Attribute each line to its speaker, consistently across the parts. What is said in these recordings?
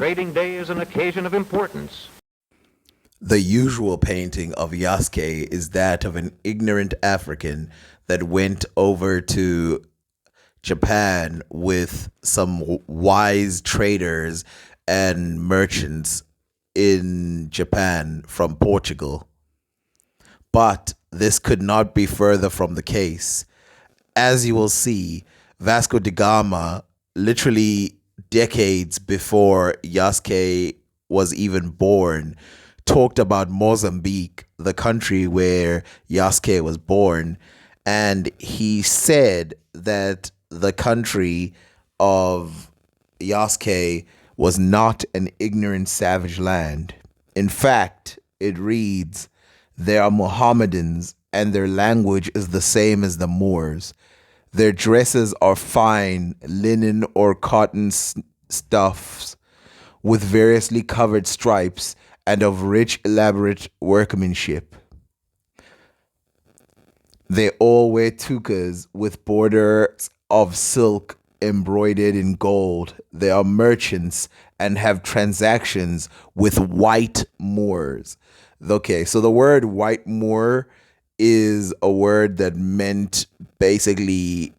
Speaker 1: trading day is an occasion of importance.
Speaker 2: The usual painting of Yasuke is that of an ignorant African that went over to Japan with some wise traders and merchants in Japan from Portugal. But this could not be further from the case. As you will see, Vasco da Gama, literally decades before Yasuke was even born, talked about Mozambique, the country where Yasuke was born, and he said that the country of Yasuke was not an ignorant savage land. In fact, it reads, they are Mohammedans and their language is the same as the Moors. Their dresses are fine linen or cotton stuffs with variously covered stripes and of rich elaborate workmanship. They all wear tukas with borders of silk embroidered in gold. They are merchants and have transactions with white Moors. Okay, so the word white Moor is a word that meant basically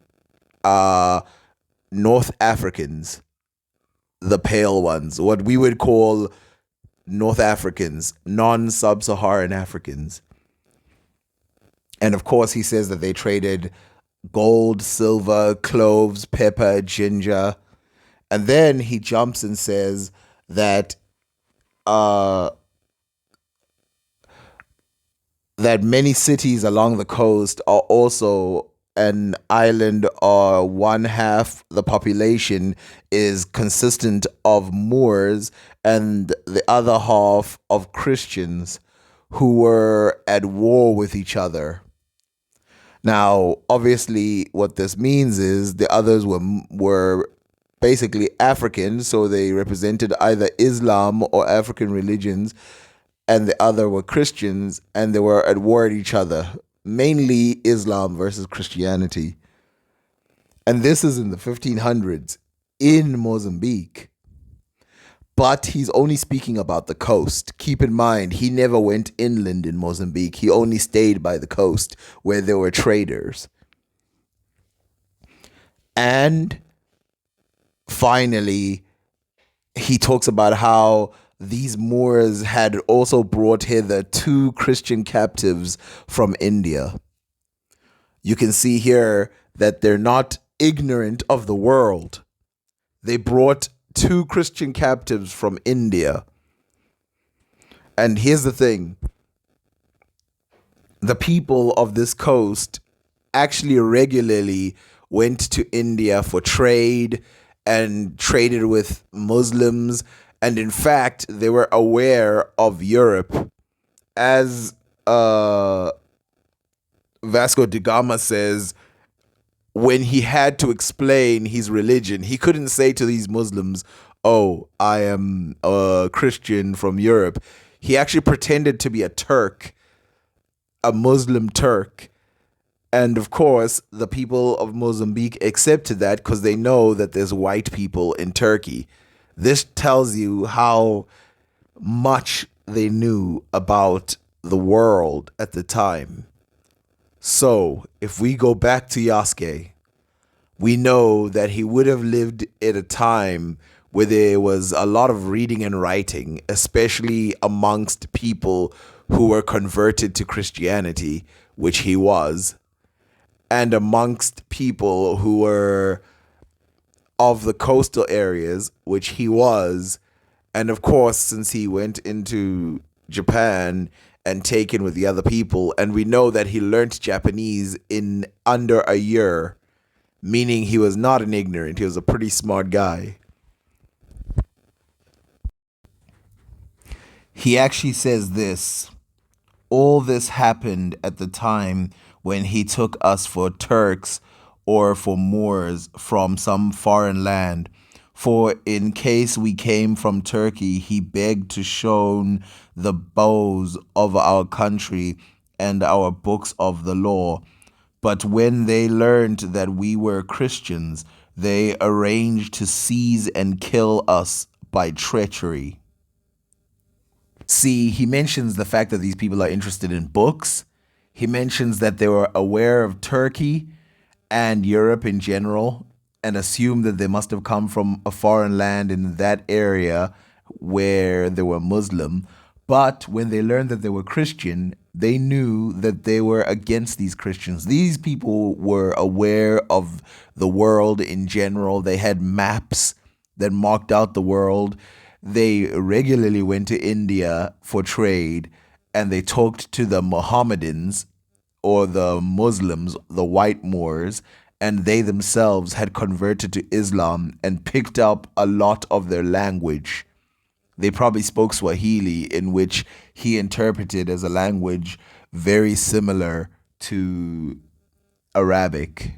Speaker 2: North Africans, the pale ones, what we would call North Africans, non-sub-Saharan Africans. And of course, he says that they traded gold, silver, cloves, pepper, ginger. And then he jumps and says that that many cities along the coast are also an island, or one half the population is consistent of Moors and the other half of Christians who were at war with each other. Now, obviously, what this means is the others were basically African, so they represented either Islam or African religions, and the other were Christians, and they were at war at each other, mainly Islam versus Christianity. And this is in the 1500s in Mozambique. But he's only speaking about the coast. Keep in mind, he never went inland in Mozambique. He only stayed by the coast where there were traders. And finally, he talks about how these Moors had also brought hither 2 Christian captives from India. You can see here that they're not ignorant of the world. They brought 2 Christian captives from India. And here's the thing. The people of this coast actually regularly went to India for trade and traded with Muslims. And in fact, they were aware of Europe. As Vasco da Gama says, when he had to explain his religion, he couldn't say to these Muslims, oh, I am a Christian from Europe. He actually pretended to be a Turk, a Muslim Turk. And of course, the people of Mozambique accepted that because they know that there's white people in Turkey. This tells you how much they knew about the world at the time. So, if we go back to Yasuke, we know that he would have lived at a time where there was a lot of reading and writing, especially amongst people who were converted to Christianity, which he was, and amongst people who were of the coastal areas, which he was. And of course, since he went into Japan and taken with the other people, and we know that he learned Japanese in under a year, meaning he was not an ignorant, he was a pretty smart guy. He actually says this: all this happened at the time when he took us for Turks or for Moors from some foreign land. For in case we came from Turkey, he begged to show the bows of our country and our books of the law. But when they learned that we were Christians, they arranged to seize and kill us by treachery. See, he mentions the fact that these people are interested in books. He mentions that they were aware of Turkey and Europe in general and assumed that they must have come from a foreign land in that area where they were Muslim. But when they learned that they were Christian, they knew that they were against these Christians. These people were aware of the world in general. They had maps that marked out the world. They regularly went to India for trade and they talked to the Mohammedans or the Muslims, the white Moors, and they themselves had converted to Islam and picked up a lot of their language. They probably spoke Swahili, in which he interpreted as a language very similar to Arabic.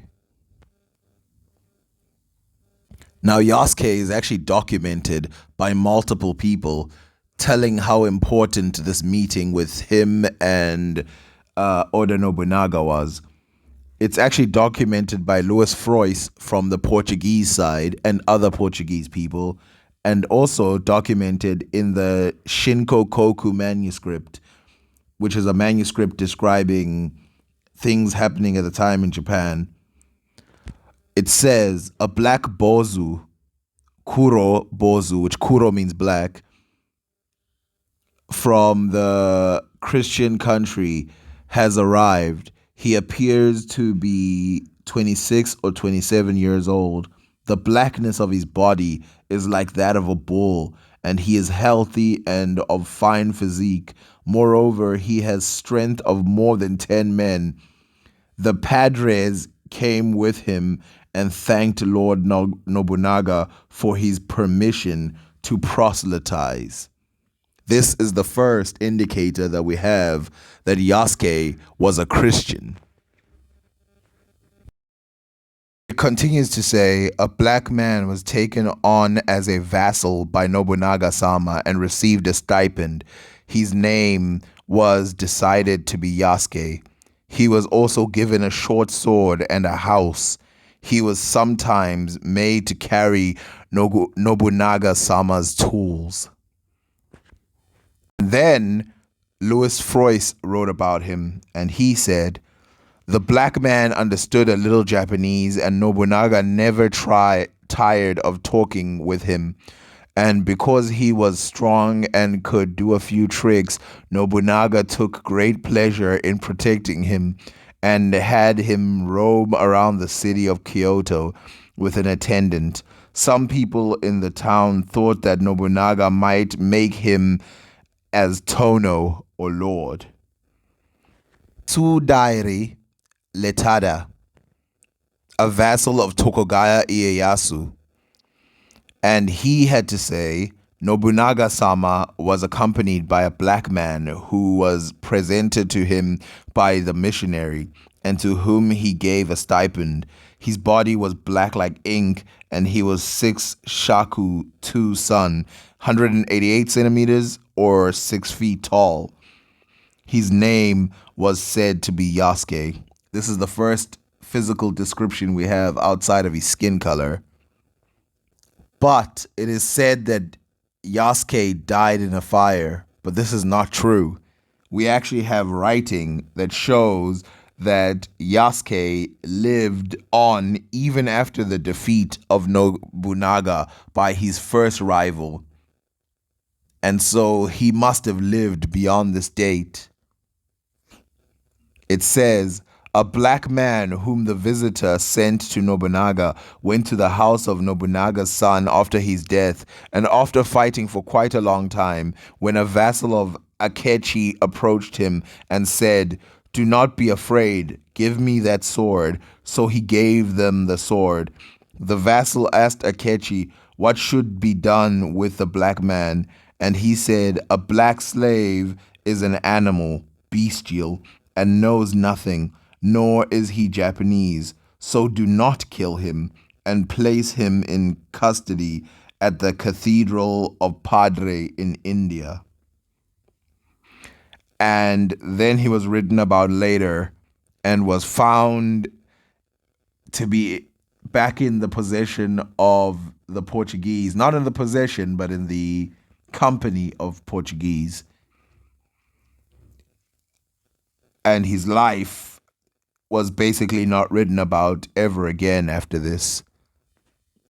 Speaker 2: Now, Yasuke is actually documented by multiple people telling how important this meeting with him and Oda Nobunaga was. It's actually documented by Louis Frois from the Portuguese side and other Portuguese people, and also documented in the Shinko Koku manuscript, which is a manuscript describing things happening at the time in Japan. It says a black bozu, kuro bozu, which kuro means black, from the Christian country has arrived. He appears to be 26 or 27 years old. The blackness of his body is like that of a bull, and he is healthy and of fine physique. Moreover, he has strength of more than 10 men. The padres came with him and thanked Lord Nobunaga for his permission to proselytize. This is the first indicator that we have that Yasuke was a Christian. It continues to say, a black man was taken on as a vassal by Nobunaga-sama and received a stipend. His name was decided to be Yasuke. He was also given a short sword and a house. He was sometimes made to carry Nobunaga-sama's tools. Then Louis Frois wrote about him, and he said, the black man understood a little Japanese, and Nobunaga never tired of talking with him. And because he was strong and could do a few tricks, Nobunaga took great pleasure in protecting him and had him roam around the city of Kyoto with an attendant. Some people in the town thought that Nobunaga might make him as Tono or Lord. Tsudairi Letada, a vassal of Tokugawa Ieyasu, and he had to say Nobunaga-sama was accompanied by a black man who was presented to him by the missionary and to whom he gave a stipend. His body was black like ink, and he was 6 shaku 2 sun, 188 centimeters or 6 feet tall. His name was said to be Yasuke. This is the first physical description we have outside of his skin color. But it is said that Yasuke died in a fire, but this is not true. We actually have writing that shows that Yasuke lived on even after the defeat of Nobunaga by his first rival. And so he must have lived beyond this date. It says, a black man whom the visitor sent to Nobunaga went to the house of Nobunaga's son after his death, and after fighting for quite a long time, when a vassal of Akechi approached him and said, do not be afraid, give me that sword. So he gave them the sword. The vassal asked Akechi what should be done with the black man, and he said, a black slave is an animal, bestial, and knows nothing, nor is he Japanese, so do not kill him, and place him in custody at the Cathedral of Padre in India. And then he was written about later and was found to be back in the possession of the Portuguese, not in the possession, but in the company of Portuguese. And his life was basically not written about ever again after this.